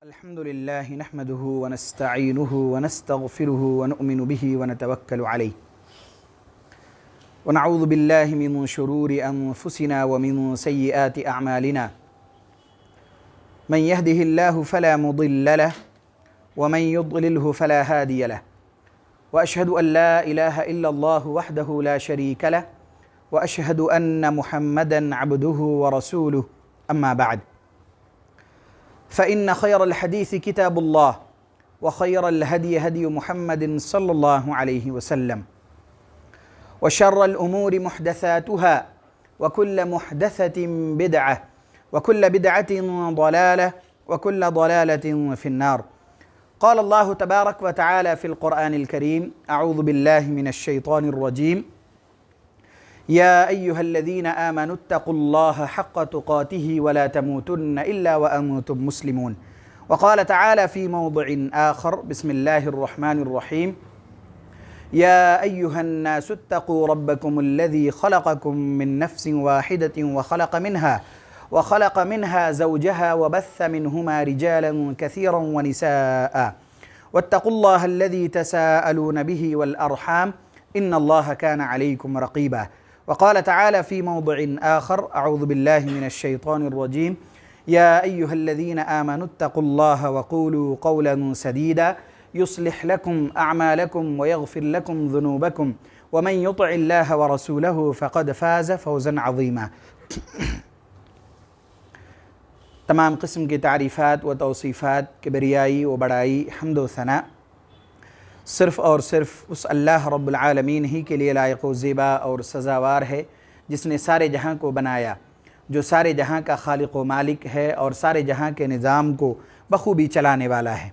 الحمد لله نحمده ونستعينه ونستغفره ونؤمن به ونتوكل عليه ونعوذ بالله من شرور أنفسنا ومن سيئات أعمالنا من يهده الله فلا مضل له ومن يضلله فلا هادي له وأشهد أن لا إله إلا الله وحده لا شريك له وأشهد أن محمدًا عبده ورسوله أما بعد فإن خير الحديث كتاب الله وخير الهدي هدي محمد صلى الله عليه وسلم وشر الأمور محدثاتها وكل محدثة بدعة وكل بدعة ضلالة وكل ضلالة في النار. قال الله تبارك وتعالى في القرآن الكريم: أعوذ بالله من الشيطان الرجيم. يا أيها الذين آمنوا اتقوا الله حق تقاته ولا تموتن إلا وأنتم مسلمون. وقال تعالى في موضع آخر: بسم الله الرحمن الرحيم. يا أيها الناس اتقوا ربكم الذي خلقكم من نفس واحدة وخلق منها زوجها وبث منهما رجالا كثيرا ونساء واتقوا الله الذي تساءلون به والأرحام إن الله كان عليكم رقيبا. وقال تعالى في موضع آخر: أعوذ بالله من الشيطان الرجيم. يا أيها الذين آمنوا اتقوا الله وقولوا قولا سديدا يصلح لكم أعمالكم ويغفر لكم ذنوبكم ومن يطع الله ورسوله فقد فاز فوزا عظيما. تمام قسم کی تعریفات و توصیفات، کبریائی و بڑائی، حمد و ثنا صرف اور صرف اس اللہ رب العالمین ہی کے لیے لائق و زیبا اور سزاوار ہے، جس نے سارے جہاں کو بنایا، جو سارے جہاں کا خالق و مالک ہے اور سارے جہاں کے نظام کو بخوبی چلانے والا ہے۔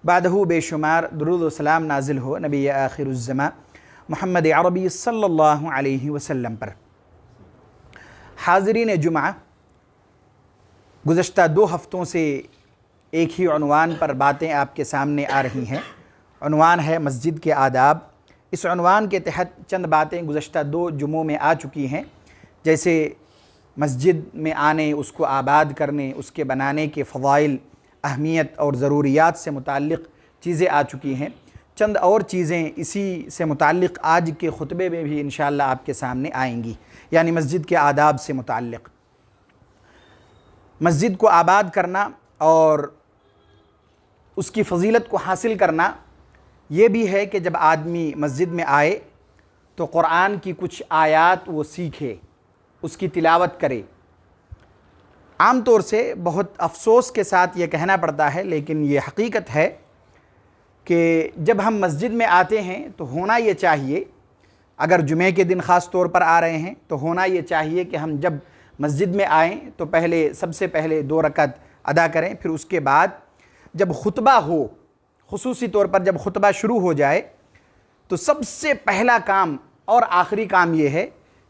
بعدہ بے شمار درود و سلام نازل ہو نبی آخر الزماں محمد عربی صلی اللہ علیہ وسلم پر۔ حاضرین جمعہ، گزشتہ 2 ہفتوں سے ایک ہی عنوان پر باتیں آپ کے سامنے آ رہی ہیں۔ عنوان ہے مسجد کے آداب۔ اس عنوان کے تحت چند باتیں گزشتہ 2 جمعوں میں آ چکی ہیں، جیسے مسجد میں آنے، اس کو آباد کرنے، اس کے بنانے کے فضائل، اہمیت اور ضروریات سے متعلق چیزیں آ چکی ہیں۔ چند اور چیزیں اسی سے متعلق آج کے خطبے میں بھی انشاءاللہ آپ کے سامنے آئیں گی، یعنی مسجد کے آداب سے متعلق۔ مسجد کو آباد کرنا اور اس کی فضیلت کو حاصل کرنا یہ بھی ہے کہ جب آدمی مسجد میں آئے تو قرآن کی کچھ آیات وہ سیکھے، اس کی تلاوت کرے۔ عام طور سے بہت افسوس کے ساتھ یہ کہنا پڑتا ہے، لیکن یہ حقیقت ہے کہ جب ہم مسجد میں آتے ہیں تو ہونا یہ چاہیے، اگر جمعے کے دن خاص طور پر آ رہے ہیں تو ہونا یہ چاہیے کہ ہم جب مسجد میں آئیں تو سب سے پہلے 2 رکعت ادا کریں، پھر اس کے بعد جب خطبہ ہو، خصوصی طور پر جب خطبہ شروع ہو جائے تو سب سے پہلا کام اور آخری کام یہ ہے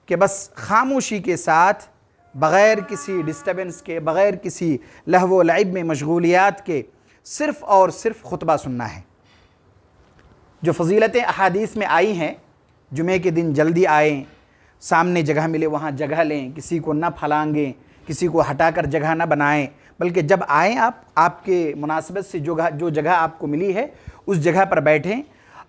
کہ بس خاموشی کے ساتھ، بغیر کسی ڈسٹربنس کے، بغیر کسی لہو و لعب میں مشغولیات کے، صرف اور صرف خطبہ سننا ہے۔ جو فضیلتیں احادیث میں آئی ہیں، جمعے کے دن جلدی آئیں، سامنے جگہ ملے وہاں جگہ لیں، کسی کو نہ پھلانگیں، کسی کو ہٹا کر جگہ نہ بنائیں، بلکہ جب آئیں آپ کے مناسبت سے جو جگہ آپ کو ملی ہے اس جگہ پر بیٹھیں،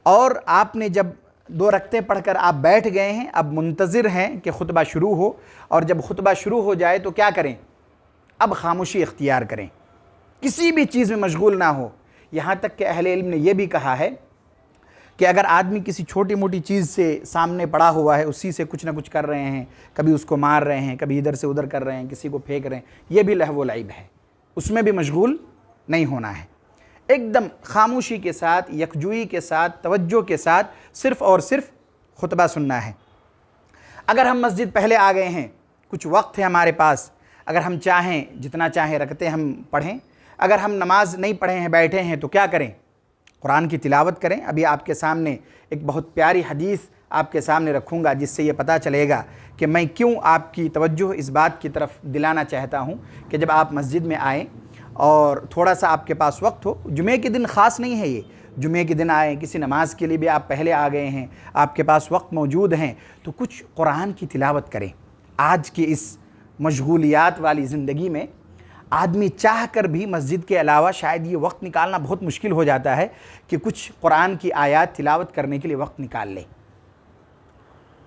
اور آپ نے جب 2 رکعتیں پڑھ کر آپ بیٹھ گئے ہیں، اب منتظر ہیں کہ خطبہ شروع ہو، اور جب خطبہ شروع ہو جائے تو کیا کریں؟ اب خاموشی اختیار کریں، کسی بھی چیز میں مشغول نہ ہو۔ یہاں تک کہ اہل علم نے یہ بھی کہا ہے کہ اگر آدمی کسی چھوٹی موٹی چیز سے سامنے پڑا ہوا ہے، اسی سے کچھ نہ کچھ کر رہے ہیں، کبھی اس کو مار رہے ہیں، کبھی ادھر سے ادھر کر رہے ہیں، کسی کو پھینک رہے ہیں، یہ بھی لہو و لعب ہے، اس میں بھی مشغول نہیں ہونا ہے۔ ایک دم خاموشی کے ساتھ، یکجوئی کے ساتھ، توجہ کے ساتھ صرف اور صرف خطبہ سننا ہے۔ اگر ہم مسجد پہلے آ گئے ہیں، کچھ وقت ہے ہمارے پاس، اگر ہم چاہیں جتنا چاہیں رکعتیں ہم پڑھیں، اگر ہم نماز نہیں پڑھے ہیں، بیٹھے ہیں، تو کیا کریں؟ قرآن کی تلاوت کریں۔ ابھی آپ کے سامنے ایک بہت پیاری حدیث آپ کے سامنے رکھوں گا، جس سے یہ پتہ چلے گا کہ میں کیوں آپ کی توجہ اس بات کی طرف دلانا چاہتا ہوں کہ جب آپ مسجد میں آئیں اور تھوڑا سا آپ کے پاس وقت ہو، جمعے کے دن خاص نہیں ہے یہ، جمعے کے دن آئیں، کسی نماز کے لیے بھی آپ پہلے آ گئے ہیں، آپ کے پاس وقت موجود ہیں، تو کچھ قرآن کی تلاوت کریں۔ آج کی اس مشغولیات والی زندگی میں آدمی چاہ کر بھی مسجد کے علاوہ شاید یہ وقت نکالنا بہت مشکل ہو جاتا ہے کہ کچھ قرآن کی آیات تلاوت کرنے کے لیے وقت نکال لے۔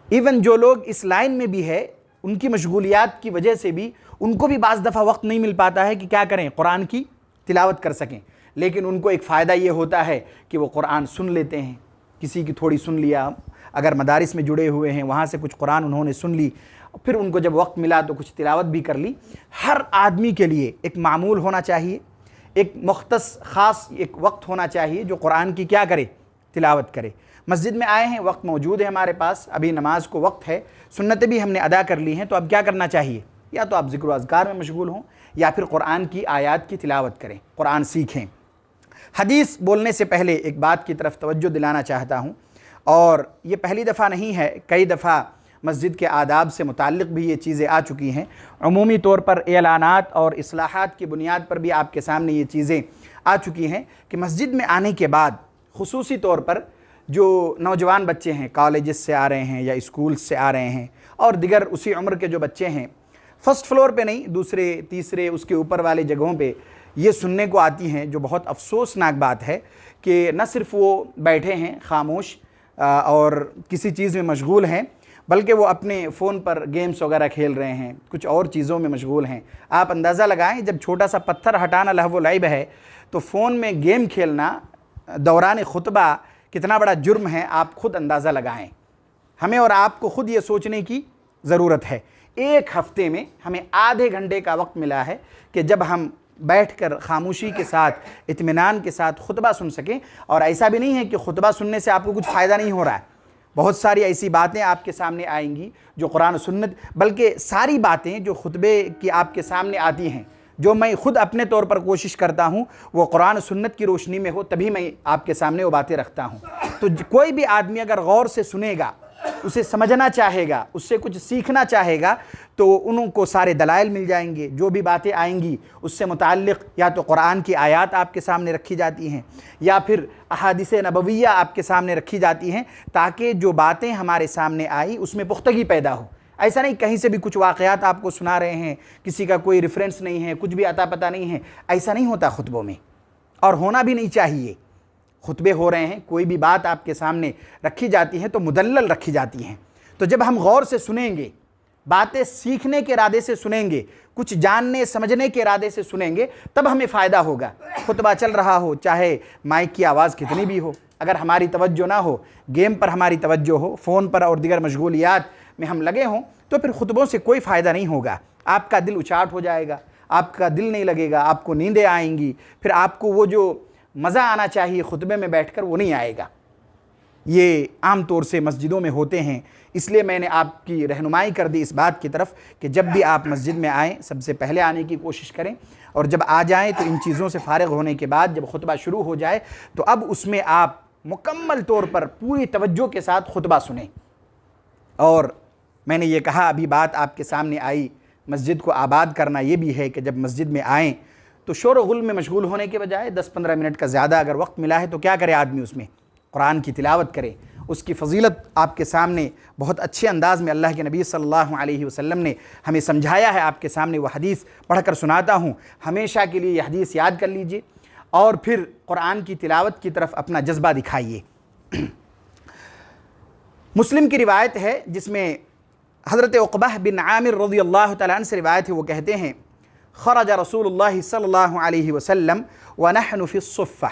ایون جو لوگ اس لائن میں بھی ہے، ان کی مشغولیات کی وجہ سے بھی ان کو بھی بعض دفعہ وقت نہیں مل پاتا ہے کہ کیا کریں، قرآن کی تلاوت کر سکیں، لیکن ان کو ایک فائدہ یہ ہوتا ہے کہ وہ قرآن سن لیتے ہیں، کسی کی تھوڑی سن لیا، اگر مدارس میں جڑے ہوئے ہیں وہاں سے کچھ قرآن انہوں نے سن لی، پھر ان کو جب وقت ملا تو کچھ تلاوت بھی کر لی۔ ہر آدمی کے لیے ایک معمول ہونا چاہیے، ایک مختص خاص ایک وقت ہونا چاہیے جو قرآن کی کیا کرے، تلاوت کرے۔ مسجد میں آئے ہیں، وقت موجود ہے ہمارے پاس، ابھی نماز کو وقت ہے، سنتیں بھی ہم نے ادا کر لی ہیں، تو اب کیا کرنا چاہیے؟ یا تو آپ ذکر و اذکار میں مشغول ہوں یا پھر قرآن کی آیات کی تلاوت کریں، قرآن سیکھیں۔ حدیث بولنے سے پہلے ایک بات کی طرف توجہ دلانا چاہتا ہوں، اور یہ پہلی دفعہ نہیں ہے، کئی دفعہ مسجد کے آداب سے متعلق بھی یہ چیزیں آ چکی ہیں، عمومی طور پر اعلانات اور اصلاحات کی بنیاد پر بھی آپ کے سامنے یہ چیزیں آ چکی ہیں کہ مسجد میں آنے کے بعد خصوصی طور پر جو نوجوان بچے ہیں، کالجز سے آ رہے ہیں یا اسکولز سے آ رہے ہیں، اور دیگر اسی عمر کے جو بچے ہیں، فرسٹ فلور پہ نہیں، دوسرے تیسرے اس کے اوپر والے جگہوں پہ یہ سننے کو آتی ہیں، جو بہت افسوسناک بات ہے کہ نہ صرف وہ بیٹھے ہیں خاموش اور کسی چیز میں مشغول ہیں، بلکہ وہ اپنے فون پر گیمز وغیرہ کھیل رہے ہیں، کچھ اور چیزوں میں مشغول ہیں۔ آپ اندازہ لگائیں، جب چھوٹا سا پتھر ہٹانا لہو و لعب ہے تو فون میں گیم کھیلنا دوران خطبہ کتنا بڑا جرم ہے، آپ خود اندازہ لگائیں۔ ہمیں اور آپ کو خود یہ سوچنے کی ضرورت ہے۔ ایک ہفتے میں ہمیں آدھے گھنٹے کا وقت ملا ہے کہ جب ہم بیٹھ کر خاموشی کے ساتھ، اطمینان کے ساتھ خطبہ سن سکیں، اور ایسا بھی نہیں ہے کہ خطبہ سننے سے آپ کو کچھ فائدہ نہیں ہو رہا ہے، بہت ساری ایسی باتیں آپ کے سامنے آئیں گی جو قرآن و سنت، بلکہ ساری باتیں جو خطبے کی آپ کے سامنے آتی ہیں، جو میں خود اپنے طور پر کوشش کرتا ہوں وہ قرآن و سنت کی روشنی میں ہو، تبھی میں آپ کے سامنے وہ باتیں رکھتا ہوں۔ تو کوئی بھی آدمی اگر غور سے سنے گا، اسے سمجھنا چاہے گا، اس سے کچھ سیکھنا چاہے گا، تو انہوں کو سارے دلائل مل جائیں گے، جو بھی باتیں آئیں گی اس سے متعلق یا تو قرآن کی آیات آپ کے سامنے رکھی جاتی ہیں یا پھر احادیث نبویہ آپ کے سامنے رکھی جاتی ہیں، تاکہ جو باتیں ہمارے سامنے آئی اس میں پختگی پیدا ہو۔ ایسا نہیں کہیں سے بھی کچھ واقعات آپ کو سنا رہے ہیں، کسی کا کوئی ریفرنس نہیں ہے، کچھ بھی عطا پتہ نہیں ہے، ایسا نہیں ہوتا خطبوں میں، اور ہونا بھی نہیں چاہیے۔ خطبے ہو رہے ہیں، کوئی بھی بات آپ کے سامنے رکھی جاتی ہے تو مدلل رکھی جاتی ہیں، تو جب ہم غور سے سنیں گے، باتیں سیکھنے کے ارادے سے سنیں گے، کچھ جاننے سمجھنے کے ارادے سے سنیں گے، تب ہمیں فائدہ ہوگا۔ خطبہ چل رہا ہو، چاہے مائک کی آواز کتنی بھی ہو، اگر ہماری توجہ نہ ہو، گیم پر ہماری توجہ ہو، فون پر اور دیگر مشغولیات میں ہم لگے ہوں، تو پھر خطبوں سے کوئی فائدہ نہیں ہوگا۔ آپ کا دل اچاٹ ہو جائے گا، آپ کا دل نہیں لگے گا، آپ کو نیندیں آئیں گی، پھر آپ کو وہ جو مزہ آنا چاہیے خطبے میں بیٹھ کر وہ نہیں آئے گا۔ یہ عام طور سے مسجدوں میں ہوتے ہیں، اس لیے میں نے آپ کی رہنمائی کر دی اس بات کی طرف کہ جب بھی آپ مسجد میں آئیں سب سے پہلے آنے کی کوشش کریں، اور جب آ جائیں تو ان چیزوں سے فارغ ہونے کے بعد جب خطبہ شروع ہو جائے تو اب اس میں آپ مکمل طور پر پوری توجہ کے ساتھ خطبہ سنیں۔ اور میں نے یہ کہا، ابھی بات آپ کے سامنے آئی، مسجد کو آباد کرنا یہ بھی ہے کہ جب مسجد میں آئیں تو شور و غل میں مشغول ہونے کے بجائے 10-15 منٹ کا زیادہ اگر وقت ملا ہے تو کیا کرے آدمی، اس میں قرآن کی تلاوت کرے۔ اس کی فضیلت آپ کے سامنے بہت اچھے انداز میں اللہ کے نبی صلی اللہ علیہ وسلم نے ہمیں سمجھایا ہے، آپ کے سامنے وہ حدیث پڑھ کر سناتا ہوں، ہمیشہ کے لیے یہ حدیث یاد کر لیجئے اور پھر قرآن کی تلاوت کی طرف اپنا جذبہ دکھائیے۔ مسلم کی روایت ہے جس میں حضرت عقبہ بن عامر رضی اللہ تعالیٰ عنہ سے روایت ہے، وہ کہتے ہیں خرج رسول اللہ صلی اللہ علیہ وسلم ونحن فی الصفہ،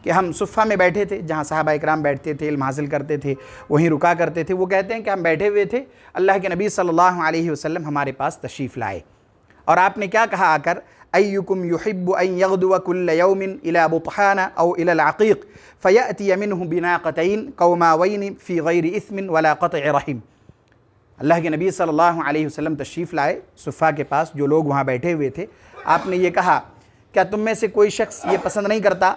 کہ ہم صفہ میں بیٹھے تھے، جہاں صحابہ اکرام بیٹھتے تھے، علم حاصل کرتے تھے، وہیں رکا کرتے تھے۔ وہ کہتے ہیں کہ ہم بیٹھے ہوئے تھے، اللہ کے نبی صلی اللہ علیہ وسلم ہمارے پاس تشریف لائے، اور آپ نے کیا کہا آ کر، ایکم یحب ان یغدو کل یوم الی بطحان او الی العقیق فیأتی منہ بناقتین قوماوین فی غیر اثم ولا قطع رحم۔ اللہ کے نبی صلی اللہ علیہ وسلم تشریف لائے صفہ کے پاس، جو لوگ وہاں بیٹھے ہوئے تھے، آپ نے یہ کہا، کیا تم میں سے کوئی شخص یہ پسند نہیں کرتا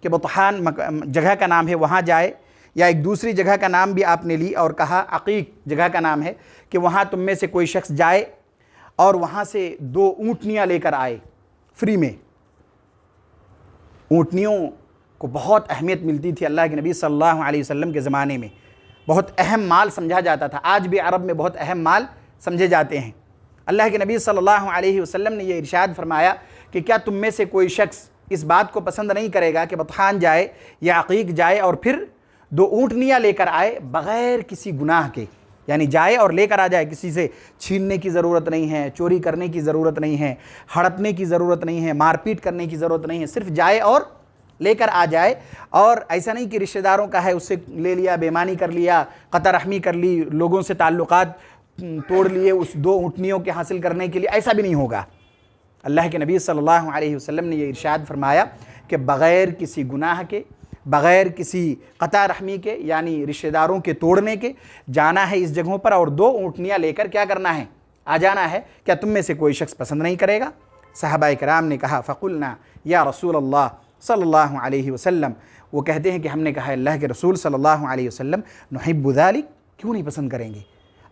کہ بطحان جگہ کا نام ہے وہاں جائے، یا ایک دوسری جگہ کا نام بھی آپ نے لی اور کہا عقیق جگہ کا نام ہے، کہ وہاں تم میں سے کوئی شخص جائے اور وہاں سے 2 اونٹنیاں لے کر آئے فری میں۔ اونٹنیوں کو بہت اہمیت ملتی تھی اللہ کے نبی صلی اللہ علیہ وسلم کے زمانے میں، بہت اہم مال سمجھا جاتا تھا، آج بھی عرب میں بہت اہم مال سمجھے جاتے ہیں۔ اللہ کے نبی صلی اللہ علیہ وسلم نے یہ ارشاد فرمایا کہ کیا تم میں سے کوئی شخص اس بات کو پسند نہیں کرے گا کہ بطحان جائے یا عقیق جائے اور پھر 2 اونٹنیاں لے کر آئے بغیر کسی گناہ کے، یعنی جائے اور لے کر آ جائے، کسی سے چھیننے کی ضرورت نہیں ہے، چوری کرنے کی ضرورت نہیں ہے، ہڑپنے کی ضرورت نہیں ہے، مار پیٹ کرنے کی ضرورت نہیں ہے، صرف جائے اور لے کر آ جائے۔ اور ایسا نہیں کہ رشتہ داروں کا ہے اس سے لے لیا، بے ایمانی کر لیا، قطع رحمی کر لی، لوگوں سے تعلقات توڑ لیے اس 2 اونٹنیوں کے حاصل کرنے کے لیے، ایسا بھی نہیں ہوگا۔ اللہ کے نبی صلی اللہ علیہ وسلم نے یہ ارشاد فرمایا کہ بغیر کسی گناہ کے، بغیر کسی قطع رحمی کے، یعنی رشتہ داروں کے توڑنے کے جانا ہے اس جگہوں پر، اور 2 اونٹنیاں لے کر کیا کرنا ہے؟ آ جانا ہے۔ کیا تم میں سے کوئی شخص پسند نہیں کرے گا؟ صحابہ کرام نے کہا فقلنا یا رسول اللہ صلی اللہ علیہ وسلم، وہ کہتے ہیں کہ ہم نے کہا اللہ کے رسول صلی اللہ علیہ وسلم نحب ذلک، کیوں نہیں پسند کریں گے؟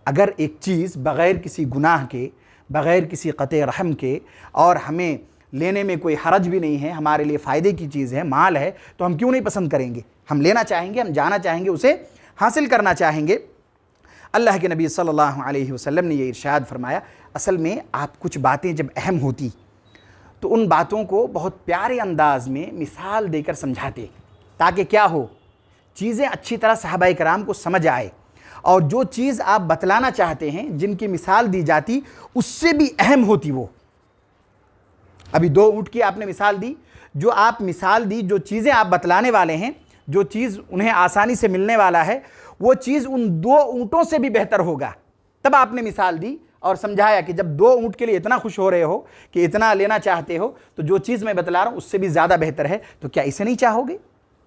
اگر ایک چیز بغیر کسی گناہ کے، بغیر کسی قطع رحم کے، اور ہمیں لینے میں کوئی حرج بھی نہیں ہے، ہمارے لیے فائدے کی چیز ہے، مال ہے، تو ہم کیوں نہیں پسند کریں گے؟ ہم لینا چاہیں گے، ہم جانا چاہیں گے، اسے حاصل کرنا چاہیں گے۔ اللہ کے نبی صلی اللہ علیہ وسلم نے یہ ارشاد فرمایا، اصل میں آپ کچھ باتیں جب اہم ہوتی تو ان باتوں کو بہت پیارے انداز میں مثال دے کر سمجھاتے، تاکہ کیا ہو، چیزیں اچھی طرح صحابہ کرام کو سمجھ آئے، اور جو چیز آپ بتلانا چاہتے ہیں جن کی مثال دی جاتی اس سے بھی اہم ہوتی وہ۔ ابھی 2 اونٹ کی آپ نے مثال دی، جو آپ مثال دی، جو چیزیں آپ بتلانے والے ہیں، جو چیز انہیں آسانی سے ملنے والا ہے، وہ چیز ان 2 اونٹوں سے بھی بہتر ہوگا۔ تب آپ نے مثال دی اور سمجھایا کہ جب 2 اونٹ کے لیے اتنا خوش ہو رہے ہو کہ اتنا لینا چاہتے ہو، تو جو چیز میں بتلا رہا ہوں اس سے بھی زیادہ بہتر ہے، تو کیا اسے نہیں چاہو گے؟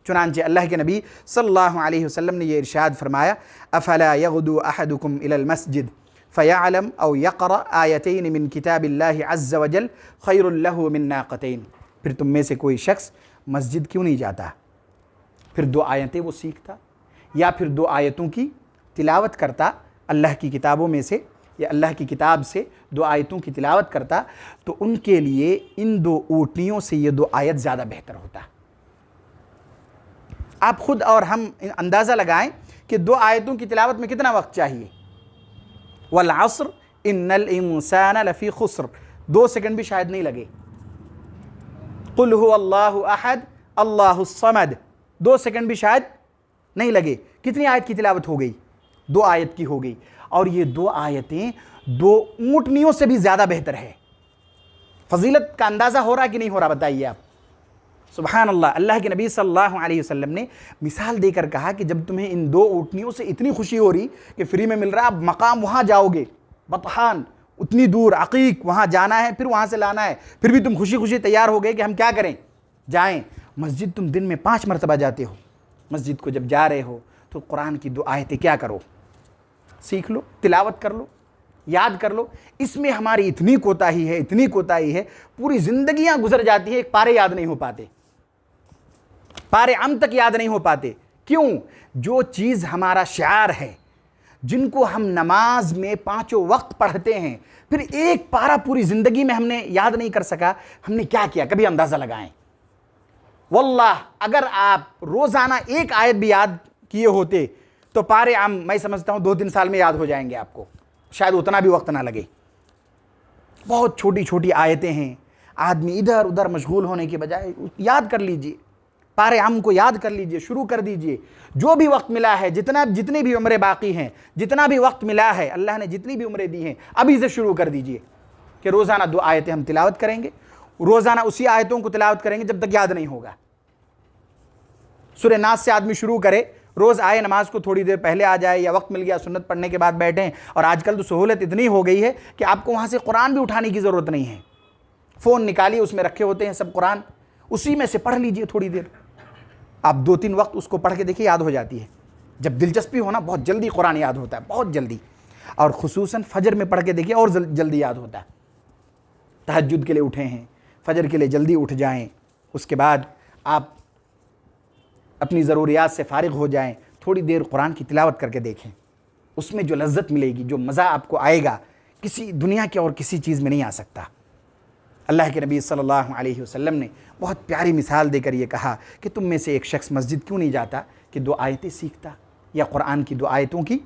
چنانچہ اللہ کے نبی صلی اللہ علیہ وسلم نے یہ ارشاد فرمایا افلا یغدو احدکم الی المسجد فیعلم او یقرأ آیتین من کتاب اللہ عز وجل خیر له من ناقتین، پھر تم میں سے کوئی شخص مسجد کیوں نہیں جاتا، پھر 2 آیتیں وہ سیکھتا، یا پھر 2 آیتوں کی تلاوت کرتا اللہ کی کتابوں میں سے، یا اللہ کی کتاب سے 2 آیتوں کی تلاوت کرتا، تو ان کے لیے ان 2 اونٹنیوں سے یہ 2 آیت زیادہ بہتر ہوتا۔ آپ خود اور ہم اندازہ لگائیں کہ 2 آیتوں کی تلاوت میں کتنا وقت چاہیے۔ والعصر ان الانسان لفی خسر، 2 سیکنڈ بھی شاید نہیں لگے۔ قل هو اللہ احد اللہ الصمد، 2 سیکنڈ بھی شاید نہیں لگے۔ کتنی آیت کی تلاوت ہو گئی؟ 2 آیت کی ہو گئی، اور یہ 2 آیتیں 2 اونٹنیوں سے بھی زیادہ بہتر ہے۔ فضیلت کا اندازہ ہو رہا کہ نہیں ہو رہا بتائیے آپ؟ سبحان اللہ۔ اللہ کے نبی صلی اللہ علیہ وسلم نے مثال دے کر کہا کہ جب تمہیں ان 2 اونٹنیوں سے اتنی خوشی ہو رہی کہ فری میں مل رہا، اب مقام وہاں جاؤ گے، بطحان اتنی دور، عقیق وہاں جانا ہے، پھر وہاں سے لانا ہے، پھر بھی تم خوشی خوشی تیار ہو گئے کہ ہم کیا کریں، جائیں۔ مسجد تم دن میں 5 مرتبہ جاتے ہو، مسجد کو جب جا رہے ہو تو قرآن کی 2 آیتیں کیا کرو، سیکھ لو، تلاوت کر لو، یاد کر لو۔ اس میں ہماری اتنی کوتاہی ہے، اتنی کوتاہی ہے، پوری زندگیاں گزر جاتی ہیں، ایک پارے یاد نہیں ہو پاتے، پارے عام تک یاد نہیں ہو پاتے۔ کیوں؟ جو چیز ہمارا شعار ہے، جن کو ہم نماز میں 5 وقت پڑھتے ہیں، پھر ایک پارہ پوری زندگی میں ہم نے یاد نہیں کر سکا، ہم نے کیا کیا؟ کبھی اندازہ لگائیں۔ واللہ اگر آپ روزانہ 1 آیت بھی یاد کیے ہوتے تو پارے عام میں سمجھتا ہوں 2-3 سال میں یاد ہو جائیں گے آپ کو، شاید اتنا بھی وقت نہ لگے۔ بہت چھوٹی چھوٹی آیتیں ہیں، آدمی ادھر ادھر مشغول ہونے کے بجائے یاد کر لیجئے، پارے عام کو یاد کر لیجئے، شروع کر دیجئے۔ جو بھی وقت ملا ہے، جتنی بھی عمریں باقی ہیں، جتنا بھی وقت ملا ہے، اللہ نے جتنی بھی عمریں دی ہیں، ابھی سے شروع کر دیجئے کہ روزانہ 2 آیتیں ہم تلاوت کریں گے، روزانہ اسی آیتوں کو تلاوت کریں گے جب تک یاد نہیں ہوگا۔ سورہ ناس سے آدمی شروع کرے، روز آئے، نماز کو تھوڑی دیر پہلے آ جائے، یا وقت مل گیا سنت پڑھنے کے بعد بیٹھیں، اور آج کل تو سہولت اتنی ہو گئی ہے کہ آپ کو وہاں سے قرآن بھی اٹھانے کی ضرورت نہیں ہے، فون نکالیے، اس میں رکھے ہوتے ہیں سب قرآن، اسی میں سے پڑھ لیجئے تھوڑی دیر۔ آپ 2-3 وقت اس کو پڑھ کے دیکھیں، یاد ہو جاتی ہے۔ جب دلچسپی ہونا، بہت جلدی قرآن یاد ہوتا ہے، بہت جلدی، اور خصوصاً فجر میں پڑھ کے دیکھیں اور جلدی یاد ہوتا ہے۔ تہجد کے لیے اٹھے ہیں، فجر کے لیے جلدی اٹھ جائیں، اس کے بعد آپ اپنی ضروریات سے فارغ ہو جائیں، تھوڑی دیر قرآن کی تلاوت کر کے دیکھیں، اس میں جو لذت ملے گی، جو مزہ آپ کو آئے گا، کسی دنیا کے اور کسی چیز میں نہیں آ سکتا۔ اللہ کے نبی صلی اللہ علیہ وسلم نے بہت پیاری مثال دے کر یہ کہا کہ تم میں سے ایک شخص مسجد کیوں نہیں جاتا کہ 2 آیتیں سیکھتا یا قرآن کی 2 آیتوں کی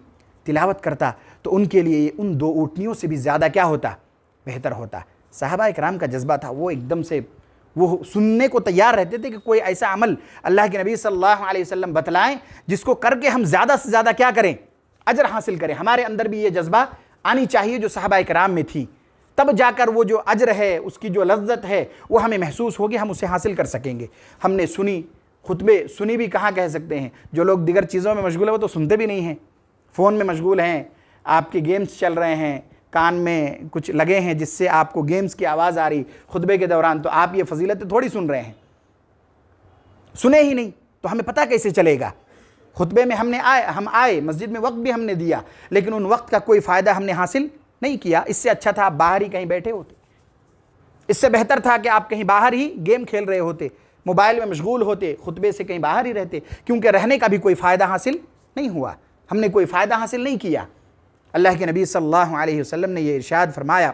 تلاوت کرتا، تو ان کے لیے ان 2 اونٹنیوں سے بھی زیادہ کیا ہوتا، بہتر ہوتا۔ صحابہ اکرام کا جذبہ تھا، وہ ایک دم سے وہ سننے کو تیار رہتے تھے کہ کوئی ایسا عمل اللہ کے نبی صلی اللہ علیہ وسلم بتلائیں جس کو کر کے ہم زیادہ سے زیادہ کیا کریں، اجر حاصل کریں۔ ہمارے اندر بھی یہ جذبہ آنی چاہیے جو صحابہ اکرام میں تھی، تب جا کر وہ جو اجر ہے، اس کی جو لذت ہے وہ ہمیں محسوس ہوگی، ہم اسے حاصل کر سکیں گے۔ ہم نے سنی، خطبے سنی بھی کہاں کہہ سکتے ہیں، جو لوگ دیگر چیزوں میں مشغول ہیں وہ تو سنتے بھی نہیں ہیں، فون میں مشغول ہیں، آپ کے گیمز چل رہے ہیں، کان میں کچھ لگے ہیں جس سے آپ کو گیمز کی آواز آ رہی خطبے کے دوران، تو آپ یہ فضیلتیں تھوڑی سن رہے ہیں، سنے ہی نہیں، تو ہمیں پتہ کیسے چلے گا؟ خطبے میں ہم آئے مسجد میں، وقت بھی ہم نے دیا، لیکن ان وقت کا کوئی فائدہ ہم نے حاصل نہیں کیا۔ اس سے اچھا تھا آپ باہر ہی کہیں بیٹھے ہوتے، اس سے بہتر تھا کہ آپ کہیں باہر ہی گیم کھیل رہے ہوتے، موبائل میں مشغول ہوتے، خطبے سے کہیں باہر ہی رہتے، کیونکہ رہنے کا بھی کوئی فائدہ حاصل نہیں ہوا، ہم نے کوئی فائدہ حاصل نہیں کیا۔ اللہ کے نبی صلی اللہ علیہ وسلم نے یہ ارشاد فرمایا،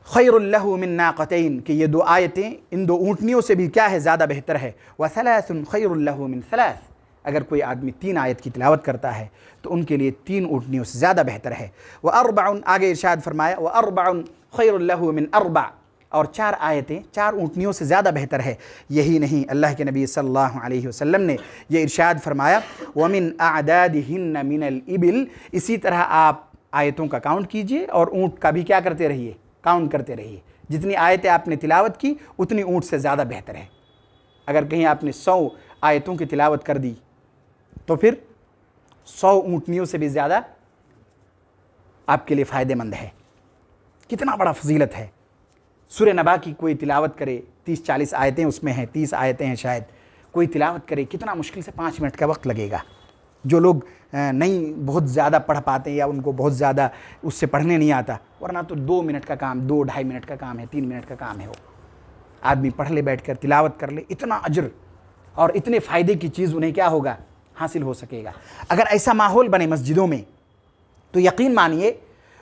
خیر لہ من ناقتین، کہ یہ دو آیتیں ان دو اونٹنیوں سے بھی کیا ہے، زیادہ بہتر ہے۔ وثلاث خیر لہ من ثلاث، اگر کوئی آدمی 3 آیت کی تلاوت کرتا ہے تو ان کے لیے 3 اونٹنیوں سے زیادہ بہتر ہے۔ واربع، آگے ارشاد فرمایا، واربع خیر لہ من اربع، اور 4 آیتیں 4 اونٹنیوں سے زیادہ بہتر ہے۔ یہی نہیں، اللہ کے نبی صلی اللہ علیہ وسلم نے یہ ارشاد فرمایا، وَمِنْ أَعْدَادِهِنَّ مِنَ الْإِبِلِ، اسی طرح آپ آیتوں کا کاؤنٹ کیجئے اور اونٹ کا بھی کیا کرتے رہیے، کاؤنٹ کرتے رہیے۔ جتنی آیتیں آپ نے تلاوت کی اتنی اونٹ سے زیادہ بہتر ہے۔ اگر کہیں آپ نے 100 آیتوں کی تلاوت کر دی تو پھر 100 اونٹنیوں سے بھی زیادہ آپ کے لیے فائدہ مند ہے۔ کتنا بڑا فضیلت ہے۔ سورہ نبا کی کوئی تلاوت کرے، 30-40 آیتیں اس میں ہیں، 30 آیتیں ہیں شاید، کوئی تلاوت کرے، کتنا مشکل سے 5 منٹ کا وقت لگے گا۔ جو لوگ نہیں بہت زیادہ پڑھ پاتے ہیں یا ان کو بہت زیادہ اس سے پڑھنے نہیں آتا، ورنہ تو 2 منٹ کا کام، 2-2.5 منٹ کا کام ہے، 3 منٹ کا کام ہے، وہ آدمی پڑھ لے، بیٹھ کر تلاوت کر لے، اتنا اجر اور اتنے فائدے کی چیز انہیں کیا ہوگا، حاصل ہو سکے گا۔ اگر ایسا ماحول بنے مسجدوں میں تو یقین مانیے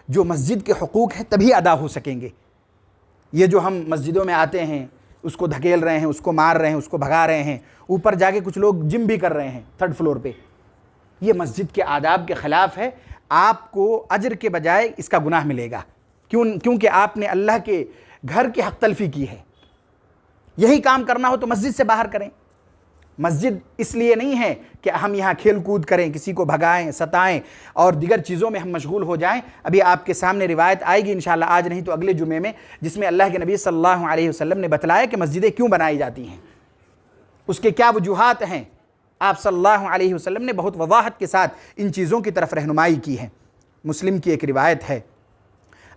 جو مسجد کے حقوق ہیں تبھی ادا ہو سکیں گے۔ یہ جو ہم مسجدوں میں آتے ہیں، اس کو دھکیل رہے ہیں، اس کو مار رہے ہیں، اس کو بھگا رہے ہیں، اوپر جا کے کچھ لوگ جم بھی کر رہے ہیں 3rd فلور پہ، یہ مسجد کے آداب کے خلاف ہے۔ آپ کو اجر کے بجائے اس کا گناہ ملے گا، کیونکہ آپ نے اللہ کے گھر کی حق تلفی کی ہے۔ یہی کام کرنا ہو تو مسجد سے باہر کریں۔ مسجد اس لیے نہیں ہے کہ ہم یہاں کھیل کود کریں، کسی کو بھگائیں، ستائیں اور دیگر چیزوں میں ہم مشغول ہو جائیں۔ ابھی آپ کے سامنے روایت آئے گی انشاءاللہ، آج نہیں تو اگلے جمعے میں، جس میں اللہ کے نبی صلی اللہ علیہ وسلم نے بتلایا کہ مسجدیں کیوں بنائی جاتی ہیں، اس کے کیا وجوہات ہیں۔ آپ صلی اللہ علیہ وسلم نے بہت وضاحت کے ساتھ ان چیزوں کی طرف رہنمائی کی ہے۔ مسلم کی ایک روایت ہے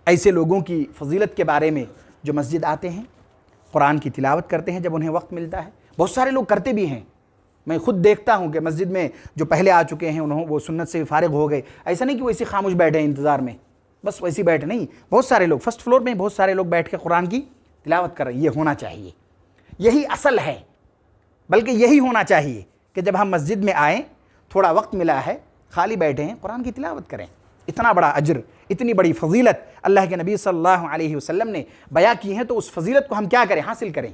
ایسے لوگوں کی فضیلت کے بارے میں جو مسجد آتے ہیں، قرآن کی تلاوت کرتے ہیں جب انہیں وقت ملتا ہے۔ بہت سارے لوگ کرتے بھی ہیں، میں خود دیکھتا ہوں کہ مسجد میں جو پہلے آ چکے ہیں وہ سنت سے فارغ ہو گئے، ایسا نہیں کہ وہ ایسے خاموش بیٹھے ہیں انتظار میں، بس ویسے بیٹھے نہیں، بہت سارے لوگ 1st فلور میں بہت سارے لوگ بیٹھ کے قرآن کی تلاوت کر رہے ہیں۔ یہ ہونا چاہیے، یہی اصل ہے، بلکہ یہی ہونا چاہیے کہ جب ہم مسجد میں آئیں، تھوڑا وقت ملا ہے، خالی بیٹھے ہیں، قرآن کی تلاوت کریں۔ اتنا بڑا اجر، اتنی بڑی فضیلت اللہ کے نبی صلی اللہ علیہ وسلم نے بیان کی ہے، تو اس فضیلت کو ہم کیا کریں، حاصل کریں۔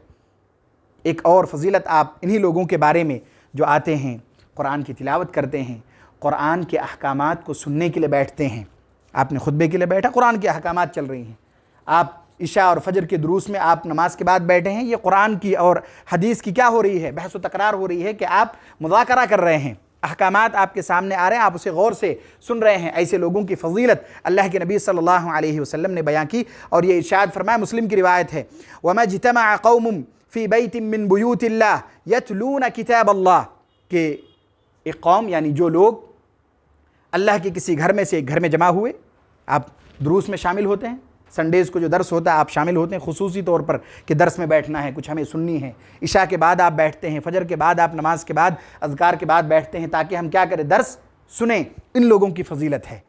ایک اور فضیلت آپ انہی لوگوں کے بارے میں جو آتے ہیں، قرآن کی تلاوت کرتے ہیں، قرآن کے احکامات کو سننے کے لیے بیٹھتے ہیں۔ آپ نے خطبے کے لیے بیٹھا، قرآن کے احکامات چل رہی ہیں، آپ عشاء اور فجر کے دروس میں آپ نماز کے بعد بیٹھے ہیں، یہ قرآن کی اور حدیث کی کیا ہو رہی ہے، بحث و تکرار ہو رہی ہے کہ آپ مذاکرہ کر رہے ہیں، احکامات آپ کے سامنے آ رہے ہیں، آپ اسے غور سے سن رہے ہیں۔ ایسے لوگوں کی فضیلت اللہ کے نبی صلی اللہ علیہ وسلم نے بیان کی اور یہ ارشاد فرمایا، مسلم کی روایت ہے، وَمَا اجْتَمَعَ قَوْمٌ فِي بَيْتٍ مِّن بُيُوتِ اللَّهِ يَتْلُونَ كِتَابَ اللَّهِ، کہ ایک قوم یعنی جو لوگ اللہ کے کسی گھر میں سے ایک گھر میں جمع ہوئے، آپ دروس میں شامل ہوتے ہیں، سنڈیز کو جو درس ہوتا ہے آپ شامل ہوتے ہیں خصوصی طور پر کہ درس میں بیٹھنا ہے، کچھ ہمیں سننی ہے، عشاء کے بعد آپ بیٹھتے ہیں، فجر کے بعد آپ نماز کے بعد اذکار کے بعد بیٹھتے ہیں تاکہ ہم کیا کریں، درس سنیں۔ ان لوگوں کی فضیلت ہے۔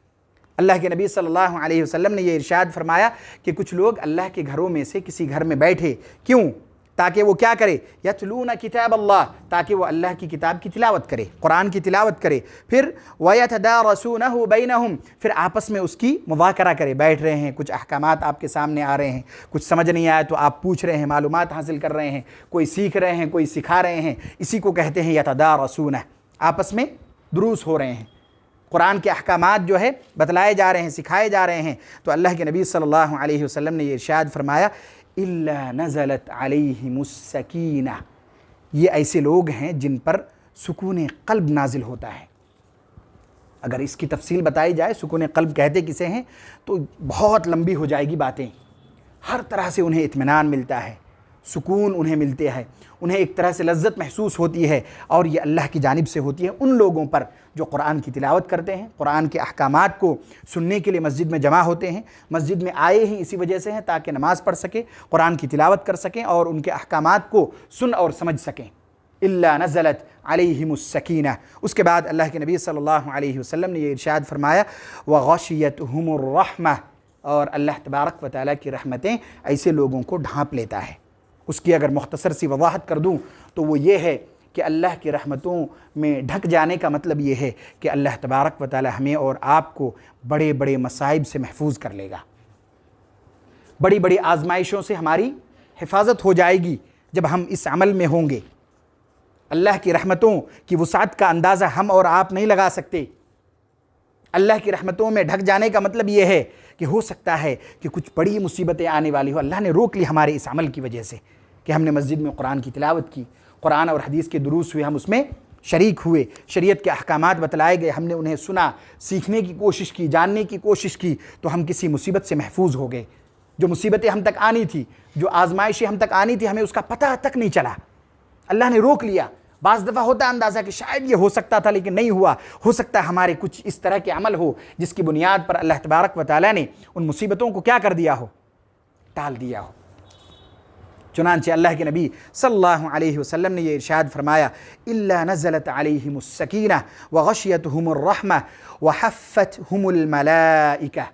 اللہ کے نبی صلی اللہ علیہ وسلم نے یہ ارشاد فرمایا کہ کچھ لوگ اللہ کے گھروں میں سے کسی گھر میں بیٹھے، کیوں؟ تاکہ وہ کیا کرے، یتلون کتاب اللہ، تاکہ وہ اللہ کی کتاب کی تلاوت کرے، قرآن کی تلاوت کرے، پھر وَيَتَدَارَسُونَهُ بَيْنَهُمْ، پھر آپس میں اس کی مذاکرہ کرے، بیٹھ رہے ہیں، کچھ احکامات آپ کے سامنے آ رہے ہیں، کچھ سمجھ نہیں آیا تو آپ پوچھ رہے ہیں، معلومات حاصل کر رہے ہیں، کوئی سیکھ رہے ہیں، کوئی سکھا رہے ہیں، اسی کو کہتے ہیں یتدارسون، آپس میں دروس ہو رہے ہیں، قرآن کے احکامات جو ہے بتلائے جا رہے ہیں، سکھائے جا رہے ہیں، تو اللہ کے نبی صلی اللہ علیہ وسلم نے یہ ارشاد فرمایا اِلَّا نَزَلَتْ عَلَيْهِمُ السَّكِينَةُ، یہ ایسے لوگ ہیں جن پر سکون قلب نازل ہوتا ہے۔ اگر اس کی تفصیل بتائی جائے سکون قلب کہتے کسے ہیں تو بہت لمبی ہو جائے گی باتیں۔ ہر طرح سے انہیں اطمینان ملتا ہے، سکون انہیں ملتے ہے، انہیں ایک طرح سے لذت محسوس ہوتی ہے، اور یہ اللہ کی جانب سے ہوتی ہے ان لوگوں پر جو قرآن کی تلاوت کرتے ہیں، قرآن کے احکامات کو سننے کے لیے مسجد میں جمع ہوتے ہیں، مسجد میں آئے ہی اسی وجہ سے ہیں تاکہ نماز پڑھ سکیں، قرآن کی تلاوت کر سکیں اور ان کے احکامات کو سن اور سمجھ سکیں۔ اِلَّا نَزَلَتْ عَلَيْهِمُ السَّكِينَةُ، اس کے بعد اللہ کے نبی صلی اللہ علیہ وسلم نے یہ ارشاد فرمایا وَغَشِيَتْهُمُ الرَّحْمَةُ، اور اللہ تبارک و تعالیٰ کی رحمتیں ایسے لوگوں کو ڈھانپ لیتا ہے۔ اس کی اگر مختصر سی وضاحت کر دوں تو وہ یہ ہے کہ اللہ کی رحمتوں میں ڈھک جانے کا مطلب یہ ہے کہ اللہ تبارک و تعالیٰ ہمیں اور آپ کو بڑے بڑے مصائب سے محفوظ کر لے گا، بڑی بڑی آزمائشوں سے ہماری حفاظت ہو جائے گی جب ہم اس عمل میں ہوں گے۔ اللہ کی رحمتوں کی وسعت کا اندازہ ہم اور آپ نہیں لگا سکتے۔ اللہ کی رحمتوں میں ڈھک جانے کا مطلب یہ ہے کہ ہو سکتا ہے کہ کچھ بڑی مصیبتیں آنے والی ہو، اللہ نے روک لی ہمارے اس عمل کی وجہ سے کہ ہم نے مسجد میں قرآن کی تلاوت کی، قرآن اور حدیث کے دروس ہوئے، ہم اس میں شریک ہوئے، شریعت کے احکامات بتلائے گئے، ہم نے انہیں سنا، سیکھنے کی کوشش کی، جاننے کی کوشش کی، تو ہم کسی مصیبت سے محفوظ ہو گئے۔ جو مصیبتیں ہم تک آنی تھی، جو آزمائشیں ہم تک آنی تھی، ہمیں اس کا پتہ تک نہیں چلا، اللہ نے روک لیا۔ بعض دفعہ ہوتا ہے اندازہ کہ شاید یہ ہو سکتا تھا لیکن نہیں ہوا، ہو سکتا ہے ہمارے کچھ اس طرح کے عمل ہو جس کی بنیاد پر اللہ تبارک و تعالیٰ نے ان مصیبتوں کو کیا کر دیا ہو، ٹال دیا ہو۔ چنانچہ اللہ کے نبی صلی اللہ علیہ وسلم نے یہ ارشاد فرمایا اِلَّا نَزَلَتْ عَلَيْهِمُ السَّكِينَةُ وَغَشِيَتْهُمُ الرَّحْمَةُ وَحَفَّتْهُمُ الْمَلَائِكَةُ،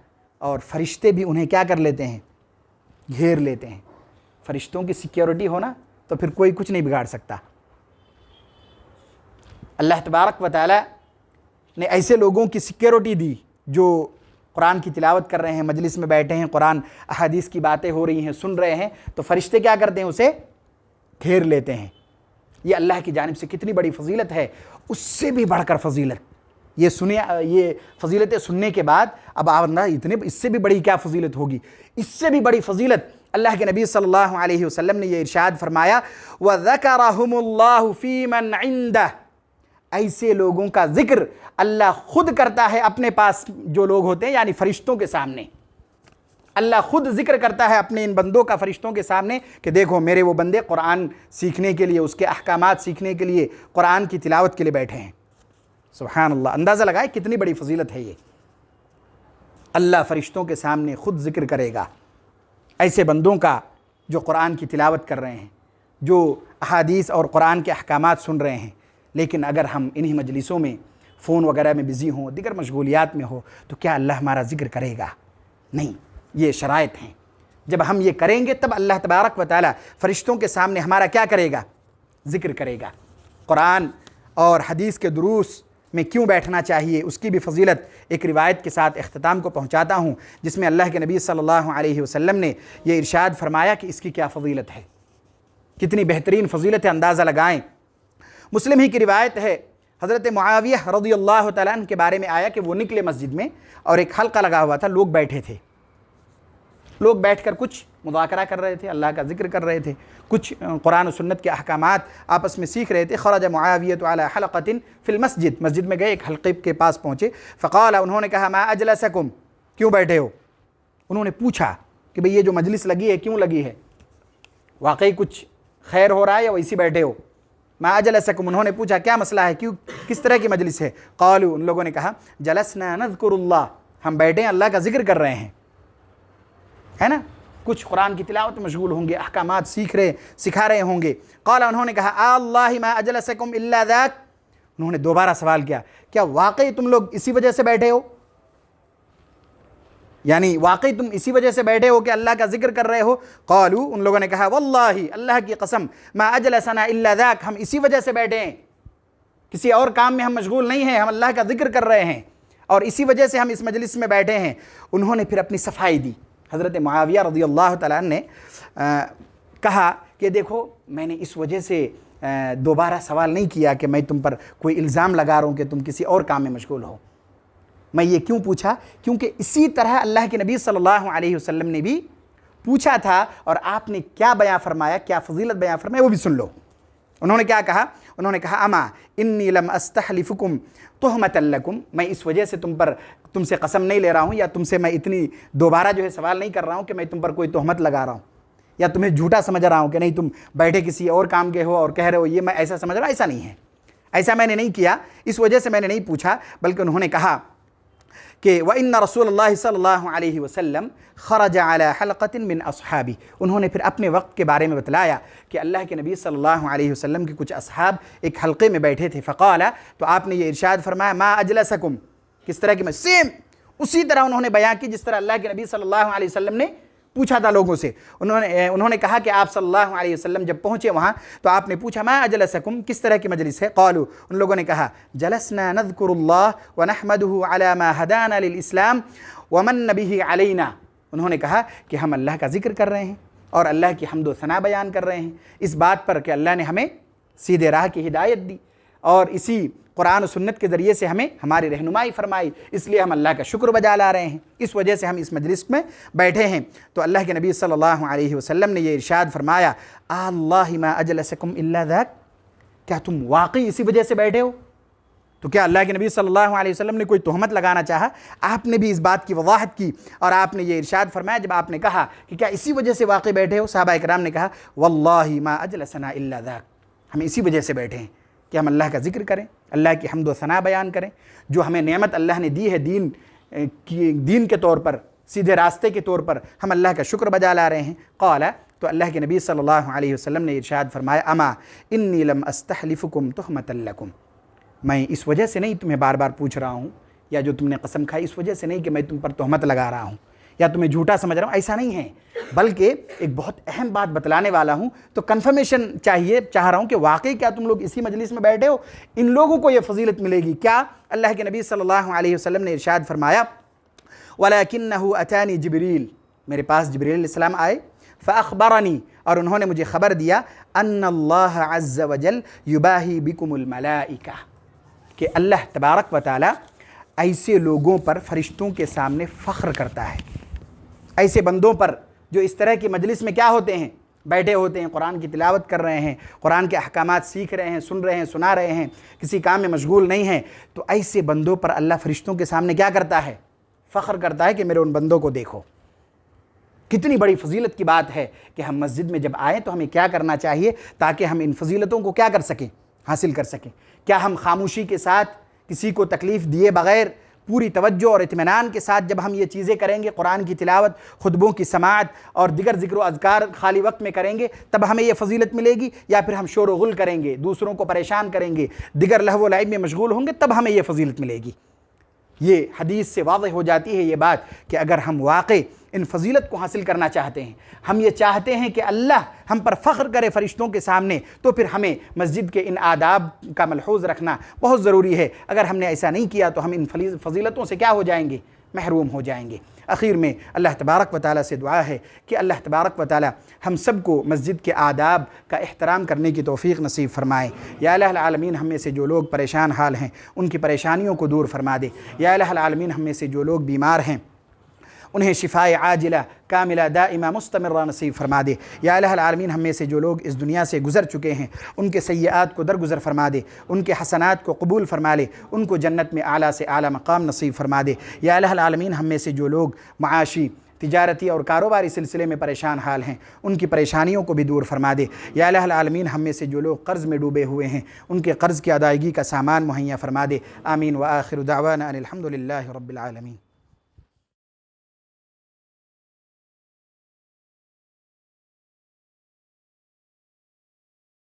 اور فرشتے بھی انہیں کیا کر لیتے ہیں، گھیر لیتے ہیں۔ فرشتوں کی سیکیورٹی ہونا تو پھر کوئی کچھ نہیں بگاڑ سکتا۔ اللہ تبارک و تعالیٰ نے ایسے لوگوں کی سیکیورٹی دی جو قرآن کی تلاوت کر رہے ہیں، مجلس میں بیٹھے ہیں، قرآن احادیث کی باتیں ہو رہی ہیں، سن رہے ہیں، تو فرشتے کیا کرتے ہیں، اسے گھیر لیتے ہیں۔ یہ اللہ کی جانب سے کتنی بڑی فضیلت ہے۔ اس سے بھی بڑھ کر فضیلت یہ فضیلتیں سننے کے بعد اب آپ اس سے بھی بڑی کیا فضیلت ہوگی، اس سے بھی بڑی فضیلت اللہ کے نبی صلی اللہ علیہ وسلم نے یہ ارشاد فرمایا وَذَكَرَهُمُ اللَّهُ فِي مَنْ عِنْدَهُ، ایسے لوگوں کا ذکر اللہ خود کرتا ہے اپنے پاس جو لوگ ہوتے ہیں، یعنی فرشتوں کے سامنے۔ اللہ خود ذکر کرتا ہے اپنے ان بندوں کا فرشتوں کے سامنے کہ دیکھو میرے وہ بندے قرآن سیکھنے کے لیے، اس کے احکامات سیکھنے کے لیے، قرآن کی تلاوت کے لیے بیٹھے ہیں۔ سبحان اللہ، اندازہ لگائے کتنی بڑی فضیلت ہے یہ۔ اللہ فرشتوں کے سامنے خود ذکر کرے گا ایسے بندوں کا جو قرآن کی تلاوت کر رہے ہیں، جو احادیث اور قرآن کے احکامات سن رہے ہیں۔ لیکن اگر ہم انہی مجلسوں میں فون وغیرہ میں بزی ہوں، دیگر مشغولیات میں ہو، تو کیا اللہ ہمارا ذکر کرے گا؟ نہیں، یہ شرائط ہیں۔ جب ہم یہ کریں گے تب اللہ تبارک و تعالیٰ فرشتوں کے سامنے ہمارا کیا کرے گا؟ ذکر کرے گا۔ قرآن اور حدیث کے دروس میں کیوں بیٹھنا چاہیے، اس کی بھی فضیلت ایک روایت کے ساتھ اختتام کو پہنچاتا ہوں، جس میں اللہ کے نبی صلی اللہ علیہ وسلم نے یہ ارشاد فرمایا کہ اس کی کیا فضیلت ہے، کتنی بہترین فضیلت ہے، اندازہ لگائیں۔ مسلم ہی کی روایت ہے، حضرت معاویہ رضی اللہ تعالیٰ عنہ کے بارے میں آیا کہ وہ نکلے مسجد میں اور ایک حلقہ لگا ہوا تھا، لوگ بیٹھے تھے، لوگ بیٹھ کر کچھ مذاکرہ کر رہے تھے، اللہ کا ذکر کر رہے تھے، کچھ قرآن و سنت کے احکامات آپس میں سیکھ رہے تھے۔ خرج معاویہ علی حلقۃ فی المسجد، مسجد میں گئے، ایک حلقے کے پاس پہنچے، فقال، انہوں نے کہا ما اجلسکم، کیوں بیٹھے ہو؟ انہوں نے پوچھا کہ بھئی یہ جو مجلس لگی ہے کیوں لگی ہے، واقعی کچھ خیر ہو رہا ہے یا ویسی بیٹھے ہو؟ ما اجلسکم، انہوں نے پوچھا کیا مسئلہ ہے، کیوں، کس طرح کی مجلس ہے؟ قالوا، ان لوگوں نے کہا جلسنا نذکر اللہ، ہم بیٹھے ہیں اللہ کا ذکر کر رہے ہیں، ہے نا، کچھ قرآن کی تلاوت میں مشغول ہوں گے، احکامات سکھا رہے ہوں گے۔ قال، انہوں نے کہا اللہ ما اجلسکم الا ذاک، انہوں نے دوبارہ سوال کیا کیا واقعی تم لوگ اسی وجہ سے بیٹھے ہو، یعنی واقعی تم اسی وجہ سے بیٹھے ہو کہ اللہ کا ذکر کر رہے ہو؟ قالوا، ان لوگوں نے کہا واللہ، اللہ کی قسم، ما اجلسنا الا ذاک، ہم اسی وجہ سے بیٹھے ہیں، کسی اور کام میں ہم مشغول نہیں ہیں، ہم اللہ کا ذکر کر رہے ہیں اور اسی وجہ سے ہم اس مجلس میں بیٹھے ہیں۔ انہوں نے پھر اپنی صفائی دی، حضرت معاویہ رضی اللہ تعالیٰ عنہ نے کہا کہ دیکھو میں نے اس وجہ سے دوبارہ سوال نہیں کیا کہ میں تم پر کوئی الزام لگا رہا ہوں کہ تم کسی اور کام میں مشغول ہو، میں یہ کیوں پوچھا؟ کیونکہ اسی طرح اللہ کے نبی صلی اللہ علیہ وسلم نے بھی پوچھا تھا، اور آپ نے کیا بیان فرمایا، کیا فضیلت بیان فرمایا، وہ بھی سن لو۔ انہوں نے کیا کہا؟ انہوں نے کہا اما انی لم استحلفکم تہمۃ لکم، میں اس وجہ سے تم سے قسم نہیں لے رہا ہوں، یا تم سے میں اتنی دوبارہ جو ہے سوال نہیں کر رہا ہوں کہ میں تم پر کوئی تہمت لگا رہا ہوں یا تمہیں جھوٹا سمجھ رہا ہوں کہ نہیں تم بیٹھے کسی اور کام کے ہو اور کہہ رہے ہو یہ میں ایسا سمجھ رہا ہوں، ایسا نہیں ہے، ایسا میں نے نہیں کیا، اس وجہ سے میں نے نہیں پوچھا۔ بلکہ انہوں نے کہا کہ وَإِنَّ رسول اللہ صلی اللہ علیہ وسلم خرج على حلقة من اصحابی، انہوں نے پھر اپنے وقت کے بارے میں بتلایا کہ اللہ کے نبی صلی اللہ علیہ وسلم کے کچھ اصحاب ایک حلقے میں بیٹھے تھے، فقال، تو آپ نے یہ ارشاد فرمایا ما اجلسکم، کس طرح کی سیم اسی طرح انہوں نے بیان کی جس طرح اللہ کے نبی صلی اللہ علیہ وسلم نے پوچھا تھا لوگوں سے۔ انہوں نے کہا کہ آپ صلی اللہ علیہ وسلم جب پہنچے وہاں تو آپ نے پوچھا ما اجلسکم، کس طرح کی مجلس ہے؟ قالوا، ان لوگوں نے کہا جلسنا نذکر اللہ ونحمده على ما هدانا للاسلام ومن به علینا، انہوں نے کہا کہ ہم اللہ کا ذکر کر رہے ہیں اور اللہ کی حمد و ثنا بیان کر رہے ہیں اس بات پر کہ اللہ نے ہمیں سیدھے راہ کی ہدایت دی اور اسی قرآن و سنت کے ذریعے سے ہمیں ہماری رہنمائی فرمائی، اس لیے ہم اللہ کا شکر بجا لا رہے ہیں، اس وجہ سے ہم اس مجلس میں بیٹھے ہیں۔ تو اللہ کے نبی صلی اللہ علیہ وسلم نے یہ ارشاد فرمایا اللہ ما اجلسکم الا ذاک، کیا تم واقعی اسی وجہ سے بیٹھے ہو؟ تو کیا اللہ کے نبی صلی اللہ علیہ وسلم نے کوئی تہمت لگانا چاہا؟ آپ نے بھی اس بات کی وضاحت کی اور آپ نے یہ ارشاد فرمایا جب آپ نے کہا کہ کیا اسی وجہ سے واقعی بیٹھے ہو؟ صحابہ کرام نے کہا واللہ ما اجلسنا الا ذاک، ہم اسی وجہ سے بیٹھے ہیں کہ ہم اللہ کا ذکر کریں، اللہ کی حمد و ثنا بیان کریں، جو ہمیں نعمت اللہ نے دی ہے دین کے طور پر، سیدھے راستے کے طور پر، ہم اللہ کا شکر بجا لا رہے ہیں۔ قال، تو اللہ کے نبی صلی اللہ علیہ وسلم نے ارشاد فرمایا اما انی لم استحلفکم تہمۃ لکم، میں اس وجہ سے نہیں تمہیں بار بار پوچھ رہا ہوں یا جو تم نے قسم کھائی اس وجہ سے نہیں کہ میں تم پر تہمت لگا رہا ہوں یا تمہیں جھوٹا سمجھ رہا ہوں، ایسا نہیں ہے، بلکہ ایک بہت اہم بات بتلانے والا ہوں، تو کنفرمیشن چاہ رہا ہوں کہ واقعی کیا تم لوگ اسی مجلس میں بیٹھے ہو؟ ان لوگوں کو یہ فضیلت ملے گی کیا؟ اللہ کے نبی صلی اللہ علیہ وسلم نے ارشاد فرمایا وَلَكِنَّهُ أَتَانِي جِبْرِيل، میرے پاس جبریل علیہ السلام آئے، فَأَخْبَرَنِي، اور انہوں نے مجھے خبر دیا أَنَّ اللَّهَ عَزَّ وَجَلَّ يُبَاهِي بِكُمُ الْمَلَائِكَةَ، کہ اللہ تبارک و تعالی ایسے لوگوں پر فرشتوں کے سامنے فخر کرتا ہے، ایسے بندوں پر جو اس طرح کی مجلس میں کیا ہوتے ہیں، بیٹھے ہوتے ہیں، قرآن کی تلاوت کر رہے ہیں، قرآن کے احکامات سیکھ رہے ہیں، سن رہے ہیں، سنا رہے ہیں، کسی کام میں مشغول نہیں ہیں، تو ایسے بندوں پر اللہ فرشتوں کے سامنے کیا کرتا ہے؟ فخر کرتا ہے کہ میرے ان بندوں کو دیکھو۔ کتنی بڑی فضیلت کی بات ہے کہ ہم مسجد میں جب آئیں تو ہمیں کیا کرنا چاہیے تاکہ ہم ان فضیلتوں کو کیا کر سکیں، حاصل کر سکیں۔ کیا ہم خاموشی کے ساتھ کسی کو تکلیف دیے بغیر پوری توجہ اور اطمینان کے ساتھ جب ہم یہ چیزیں کریں گے، قرآن کی تلاوت، خطبوں کی سماعت اور دیگر ذکر و اذکار خالی وقت میں کریں گے، تب ہمیں یہ فضیلت ملے گی؟ یا پھر ہم شور و غل کریں گے، دوسروں کو پریشان کریں گے، دیگر لہو و لعب میں مشغول ہوں گے، تب ہمیں یہ فضیلت ملے گی؟ یہ حدیث سے واضح ہو جاتی ہے یہ بات کہ اگر ہم واقع ان فضیلت کو حاصل کرنا چاہتے ہیں، ہم یہ چاہتے ہیں کہ اللہ ہم پر فخر کرے فرشتوں کے سامنے، تو پھر ہمیں مسجد کے ان آداب کا ملحوظ رکھنا بہت ضروری ہے۔ اگر ہم نے ایسا نہیں کیا تو ہم ان فضیلتوں سے کیا ہو جائیں گے؟ محروم ہو جائیں گے۔ اخیر میں اللہ تبارک و تعالیٰ سے دعا ہے کہ اللہ تبارک و تعالیٰ ہم سب کو مسجد کے آداب کا احترام کرنے کی توفیق نصیب فرمائے۔ یا الہ العالمین ہم میں سے جو لوگ پریشان حال ہیں ان کی پریشانیوں کو دور فرما دے۔ یا الہ العالمین ہم میں سے جو لوگ بیمار ہیں انہیں شفائے عاجلہ کاملہ دائمہ مستمرہ نصیب فرما دے۔ یا الہ العالمین ہم میں سے جو لوگ اس دنیا سے گزر چکے ہیں ان کے سیئات کو درگزر فرما دے، ان کے حسنات کو قبول فرما لے، ان کو جنت میں اعلیٰ سے اعلیٰ مقام نصیب فرما دے۔ یا الہ العالمین ہم میں سے جو لوگ معاشی، تجارتی اور کاروباری سلسلے میں پریشان حال ہیں ان کی پریشانیوں کو بھی دور فرما دے۔ یا الہ العالمین ہم میں سے جو لوگ قرض میں ڈوبے ہوئے ہیں ان کے قرض کی ادائیگی کا سامان مہیا فرما دے۔ آمین۔ وآخر دعوانا ان الحمد للہ رب العالمین۔